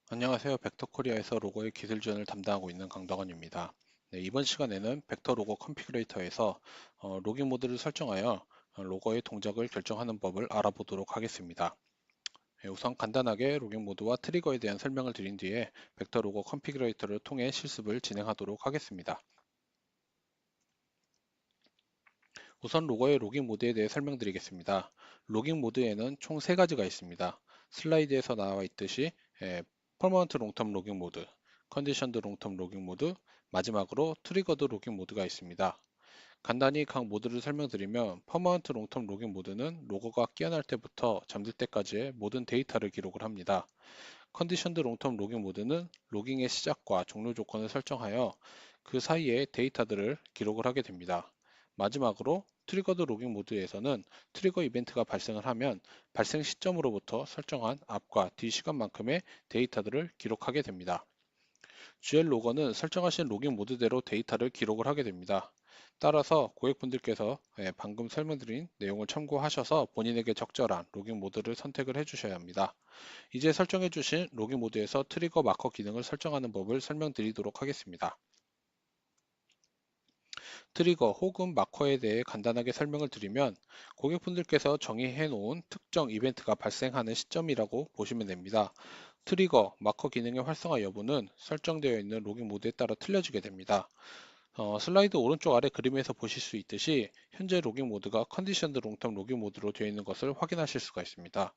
안녕하세요. 벡터코리아에서 로고의 기술 지원을 담당하고 있는 강덕원입니다. 네, 이번 시간에는 벡터 로고 컨피그레이터에서 로깅 모드를 설정하여 로고의 동작을 결정하는 법을 알아보도록 하겠습니다. 네, 우선 간단하게 로깅 모드와 트리거에 대한 설명을 드린 뒤에 벡터 로고 컨피그레이터를 통해 실습을 진행하도록 하겠습니다. 우선 로고의 로깅 모드에 대해 설명드리겠습니다. 로깅 모드에는 총 3가지가 있습니다. 슬라이드에서 나와 있듯이 퍼머넌트 롱텀 로깅 모드, 컨디션드 롱텀 로깅 모드, 마지막으로 트리거드 로깅 모드가 있습니다. 간단히 각 모드를 설명드리면 퍼머넌트 롱텀 로깅 모드는 로고가 깨어날 때부터 잠들 때까지의 모든 데이터를 기록을 합니다. 컨디션드 롱텀 로깅 모드는 로깅의 시작과 종료 조건을 설정하여 그 사이에 데이터들을 기록을 하게 됩니다. 마지막으로 트리거드 로깅 모드에서는 트리거 이벤트가 발생을 하면 발생 시점으로부터 설정한 앞과 뒤 시간만큼의 데이터들을 기록하게 됩니다. GL 로거는 설정하신 로깅 모드대로 데이터를 기록을 하게 됩니다. 따라서 고객분들께서 방금 설명드린 내용을 참고하셔서 본인에게 적절한 로깅 모드를 선택을 해주셔야 합니다. 이제 설정해주신 로깅 모드에서 트리거 마커 기능을 설정하는 법을 설명드리도록 하겠습니다. 트리거 혹은 마커에 대해 간단하게 설명을 드리면 고객분들께서 정의해 놓은 특정 이벤트가 발생하는 시점이라고 보시면 됩니다. 트리거, 마커 기능의 활성화 여부는 설정되어 있는 로깅 모드에 따라 틀려지게 됩니다. 슬라이드 오른쪽 아래 그림에서 보실 수 있듯이 현재 로깅 모드가 컨디션드 롱텀 로깅 모드로 되어 있는 것을 확인하실 수가 있습니다.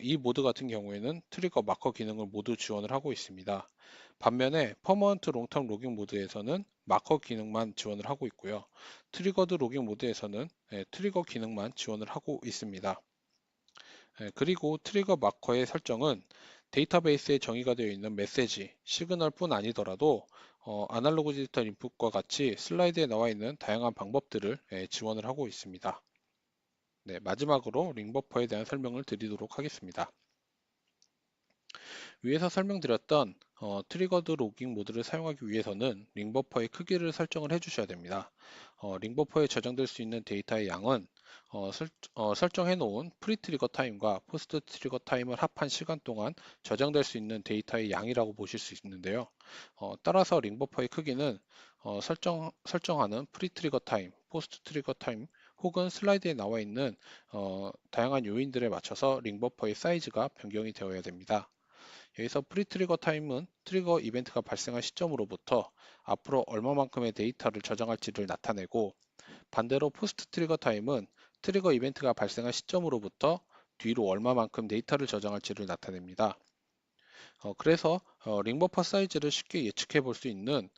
이 모드 같은 경우에는 트리거 마커 기능을 모두 지원을 하고 있습니다. 반면에 퍼머넌트 롱텀 로깅 모드에서는 마커 기능만 지원을 하고 있고요. 트리거드 로깅 모드에서는 트리거 기능만 지원을 하고 있습니다. 그리고 트리거 마커의 설정은 데이터베이스에 정의가 되어 있는 메시지, 시그널뿐 아니더라도 아날로그 디지털 인풋과 같이 슬라이드에 나와 있는 다양한 방법들을 지원을 하고 있습니다. 네, 마지막으로 링버퍼에 대한 설명을 드리도록 하겠습니다. 위에서 설명드렸던 트리거드 로깅 모드를 사용하기 위해서는 링버퍼의 크기를 설정을 해주셔야 됩니다. 링버퍼에 저장될 수 있는 데이터의 양은 설정해 놓은 프리 트리거 타임과 포스트 트리거 타임을 합한 시간 동안 저장될 수 있는 데이터의 양이라고 보실 수 있는데요. 따라서 링버퍼의 크기는 설정하는 프리 트리거 타임, 포스트 트리거 타임 혹은 슬라이드에 나와 있는 다양한 요인들에 맞춰서 링버퍼의 사이즈가 변경이 되어야 됩니다. 여기서 프리 트리거 타임은 트리거 이벤트가 발생한 시점으로부터 앞으로 얼마만큼의 데이터를 저장할지를 나타내고, 반대로 포스트 트리거 타임은 트리거 이벤트가 발생한 시점으로부터 뒤로 얼마만큼 데이터를 저장할지를 나타냅니다. 그래서 링버퍼 사이즈를 쉽게 예측해 볼 수 있는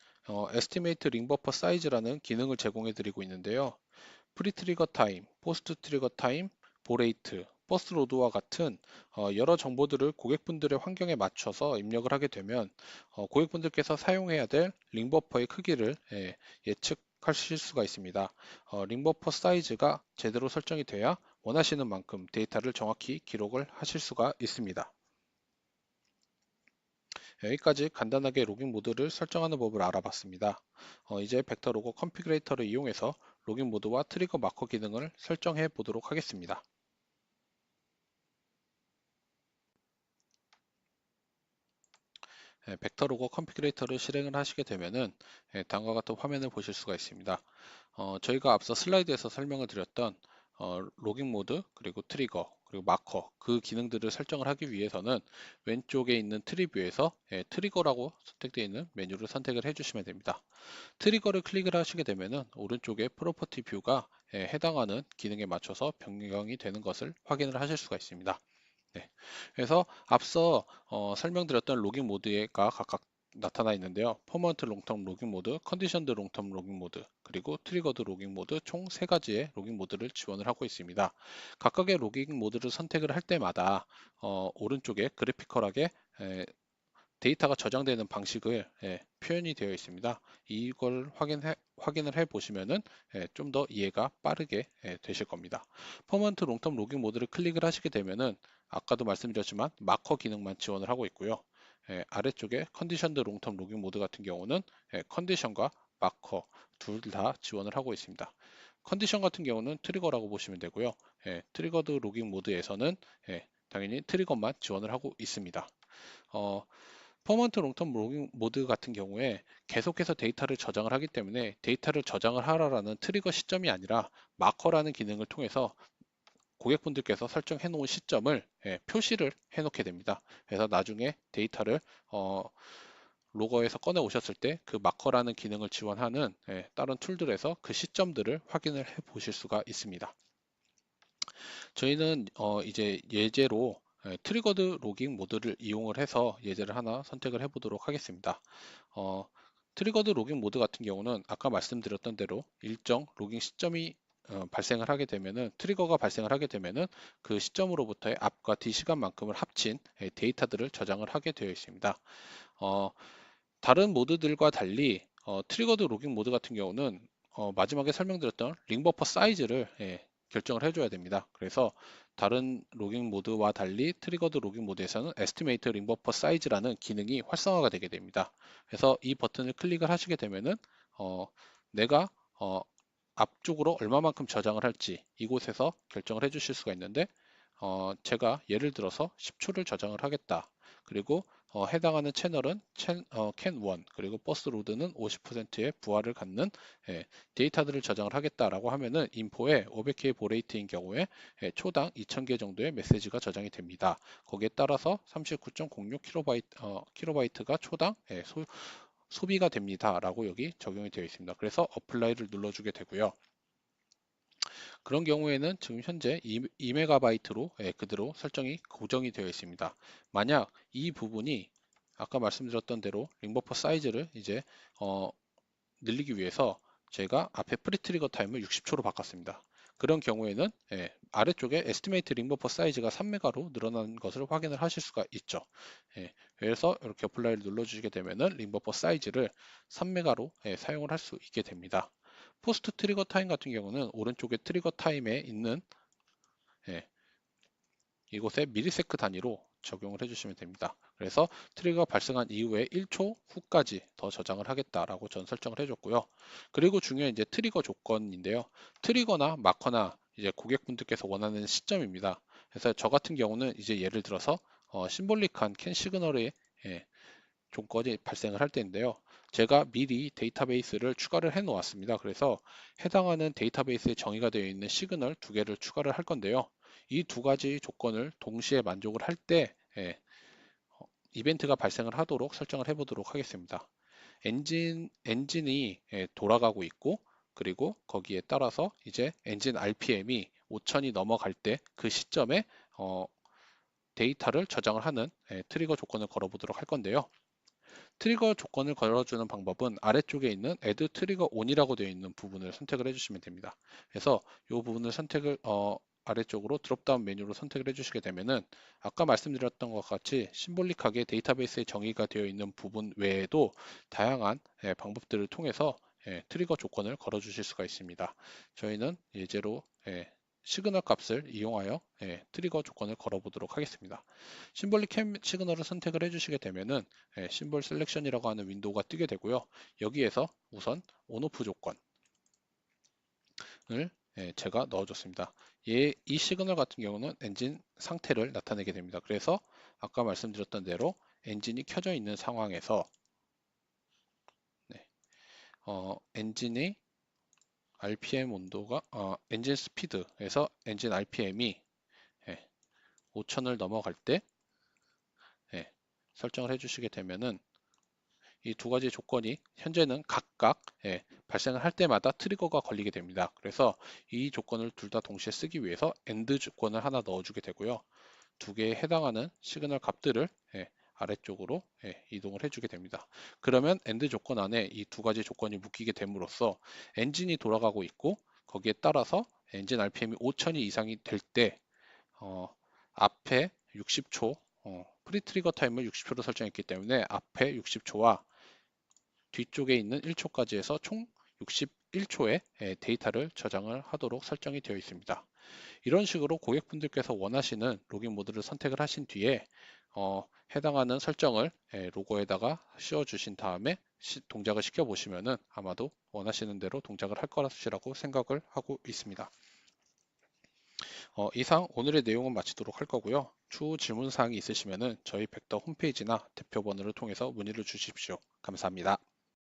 Estimate 링 버퍼 사이즈라는 기능을 제공해 드리고 있는데요. 프리 트리거 타임, 포스트 트리거 타임, 보레이트, 버스 로드와 같은 여러 정보들을 고객분들의 환경에 맞춰서 입력을 하게 되면 고객분들께서 사용해야 될 링버퍼의 크기를 예측하실 수가 있습니다. 링버퍼 사이즈가 제대로 설정이 돼야 원하시는 만큼 데이터를 정확히 기록을 하실 수가 있습니다. 여기까지 간단하게 로깅 모드를 설정하는 법을 알아봤습니다. 이제 벡터 로고 컨피그레이터를 이용해서 로깅 모드와 트리거 마커 기능을 설정해 보도록 하겠습니다. 벡터 로고 컨피그레이터를 실행을 하시게 되면은 다음과 같은 화면을 보실 수가 있습니다. 저희가 앞서 슬라이드에서 설명을 드렸던 로깅 모드, 그리고 트리거, 그리고 마커 그 기능들을 설정을 하기 위해서는 왼쪽에 있는 트리뷰에서 트리거라고 선택되어 있는 메뉴를 선택을 해주시면 됩니다. 트리거를 클릭을 하시게 되면은 오른쪽에 프로퍼티 뷰가 해당하는 기능에 맞춰서 변경이 되는 것을 확인을 하실 수가 있습니다. 네. 그래서 앞서 설명드렸던 로깅 모드가 각각 나타나 있는데요. 퍼머넌트 롱텀 로깅 모드, 컨디션드 롱텀 로깅 모드, 그리고 트리거드 로깅 모드 총 3가지의 로깅 모드를 지원을 하고 있습니다. 각각의 로깅 모드를 선택을 할 때마다 오른쪽에 그래피컬하게 데이터가 저장되는 방식을 표현이 되어 있습니다. 이걸 확인을 해 보시면은 좀 더 이해가 빠르게 되실 겁니다. 퍼먼트 롱텀 로깅 모드를 클릭을 하시게 되면은 아까도 말씀드렸지만 마커 기능만 지원을 하고 있고요. 아래쪽에 컨디션드 롱텀 로깅 모드 같은 경우는 컨디션과 마커 둘 다 지원을 하고 있습니다. 컨디션 같은 경우는 트리거라고 보시면 되고요. 트리거드 로깅 모드에서는 당연히 트리거만 지원을 하고 있습니다. 어, 퍼먼트 롱텀 로깅 모드 같은 경우에 계속해서 데이터를 저장을 하기 때문에 데이터를 저장을 하라라는 트리거 시점이 아니라 마커라는 기능을 통해서 고객분들께서 설정해 놓은 시점을 표시를 해 놓게 됩니다. 그래서 나중에 데이터를 로거에서 꺼내 오셨을 때 그 마커라는 기능을 지원하는 다른 툴들에서 그 시점들을 확인을 해 보실 수가 있습니다. 저희는 이제 예제로 트리거드 로깅 모드를 이용을 해서 예제를 하나 선택을 해 보도록 하겠습니다. 어, 트리거드 로깅 모드 같은 경우는 아까 말씀드렸던 대로 일정 로깅 시점이 발생을 하게 되면은 트리거가 발생을 하게 되면은 그 시점으로부터의 앞과 뒤 시간만큼을 합친 데이터들을 저장을 하게 되어 있습니다. 어, 다른 모드들과 달리 트리거드 로깅 모드 같은 경우는 마지막에 설명드렸던 링 버퍼 사이즈를 결정을 해줘야 됩니다. 그래서 다른 로깅 모드와 달리 트리거드 로깅 모드에서는 에스티메이트 링 버퍼 사이즈라는 기능이 활성화가 되게 됩니다. 그래서 이 버튼을 클릭을 하시게 되면은 내가 앞쪽으로 얼마만큼 저장을 할지 이곳에서 결정을 해 주실 수가 있는데 제가 예를 들어서 10초를 저장을 하겠다. 그리고 해당하는 채널은 캔1 그리고 버스 로드는 50%의 부하를 갖는 데이터들을 저장을 하겠다라고 하면은 인포에 500K 보레이트인 경우에 초당 2000개 정도의 메시지가 저장이 됩니다. 거기에 따라서 39.06kB 가 초당 소비가 됩니다. 라고 여기 적용이 되어 있습니다. 그래서 어플라이를 눌러주게 되고요. 그런 경우에는 지금 현재 2MB로 그대로 설정이 고정이 되어 있습니다. 만약 이 부분이 아까 말씀드렸던 대로 링버퍼 사이즈를 이제 늘리기 위해서 제가 앞에 프리트리거 타임을 60초로 바꿨습니다. 그런 경우에는 아래쪽에 에스티메이트 링버퍼 사이즈가 3메가로 늘어난 것을 확인을 하실 수가 있죠. 그래서 이렇게 어플라이를 눌러주시게 되면은 링버퍼 사이즈를 3메가로 사용을 할 수 있게 됩니다. 포스트 트리거 타임 같은 경우는 오른쪽에 트리거 타임에 있는 예, 이곳에 미리세크 단위로 적용을 해주시면 됩니다. 그래서 트리거가 발생한 이후에 1초 후까지 더 저장을 하겠다라고 전 설정을 해줬고요. 그리고 중요한 이제 트리거 조건인데요. 트리거나 마커나 이제 고객분들께서 원하는 시점입니다. 그래서 저 같은 경우는 이제 예를 들어서 심볼릭한 캔 시그널의 조건이 발생을 할 때인데요. 제가 미리 데이터베이스를 추가를 해 놓았습니다. 그래서 해당하는 데이터베이스에 정의가 되어 있는 시그널 두 개를 추가를 할 건데요. 이 두 가지 조건을 동시에 만족을 할 때 이벤트가 발생을 하도록 설정을 해 보도록 하겠습니다. 엔진이 돌아가고 있고 그리고 거기에 따라서 이제 엔진 RPM이 5000이 넘어갈 때 그 시점에 데이터를 저장을 하는 트리거 조건을 걸어보도록 할 건데요. 트리거 조건을 걸어주는 방법은 아래쪽에 있는 Add Trigger On이라고 되어 있는 부분을 선택을 해주시면 됩니다. 그래서 이 부분을 선택을 아래쪽으로 드롭다운 메뉴로 선택을 해주시게 되면은 아까 말씀드렸던 것 같이 심볼릭하게 데이터베이스에 정의가 되어 있는 부분 외에도 다양한 방법들을 통해서 트리거 조건을 걸어 주실 수가 있습니다. 저희는 예제로 시그널 값을 이용하여 트리거 조건을 걸어 보도록 하겠습니다. 심볼릭 캠 시그널을 선택을 해주시게 되면은 심볼 셀렉션이라고 하는 윈도우가 뜨게 되고요. 여기에서 우선 온오프 조건을 제가 넣어줬습니다. 이 시그널 같은 경우는 엔진 상태를 나타내게 됩니다. 그래서 아까 말씀드렸던 대로 엔진이 켜져 있는 상황에서 엔진의 RPM 온도가 엔진 스피드에서 엔진 RPM이 5000을 넘어갈 때 설정을 해주시게 되면은 이 두 가지 조건이 현재는 각각 발생을 할 때마다 트리거가 걸리게 됩니다. 그래서 이 조건을 둘 다 동시에 쓰기 위해서 AND 조건을 하나 넣어주게 되고요. 두 개에 해당하는 시그널 값들을 아래쪽으로 이동을 해주게 됩니다. 그러면 AND 조건 안에 이 두 가지 조건이 묶이게 됨으로써 엔진이 돌아가고 있고 거기에 따라서 엔진 RPM이 5000이 이상이 될 때 앞에 60초 프리트리거 타임을 60초로 설정했기 때문에 앞에 60초와 뒤쪽에 있는 1초까지 해서 총 61초의 데이터를 저장을 하도록 설정이 되어 있습니다. 이런 식으로 고객분들께서 원하시는 로깅 모드를 선택을 하신 뒤에 해당하는 설정을 로고에다가 씌워 주신 다음에 동작을 시켜 보시면은 아마도 원하시는 대로 동작을 할 것이라고 생각을 하고 있습니다. 이상 오늘의 내용은 마치도록 할 거고요. 추후 질문 사항이 있으시면 저희 벡터 홈페이지나 대표 번호를 통해서 문의를 주십시오. 감사합니다.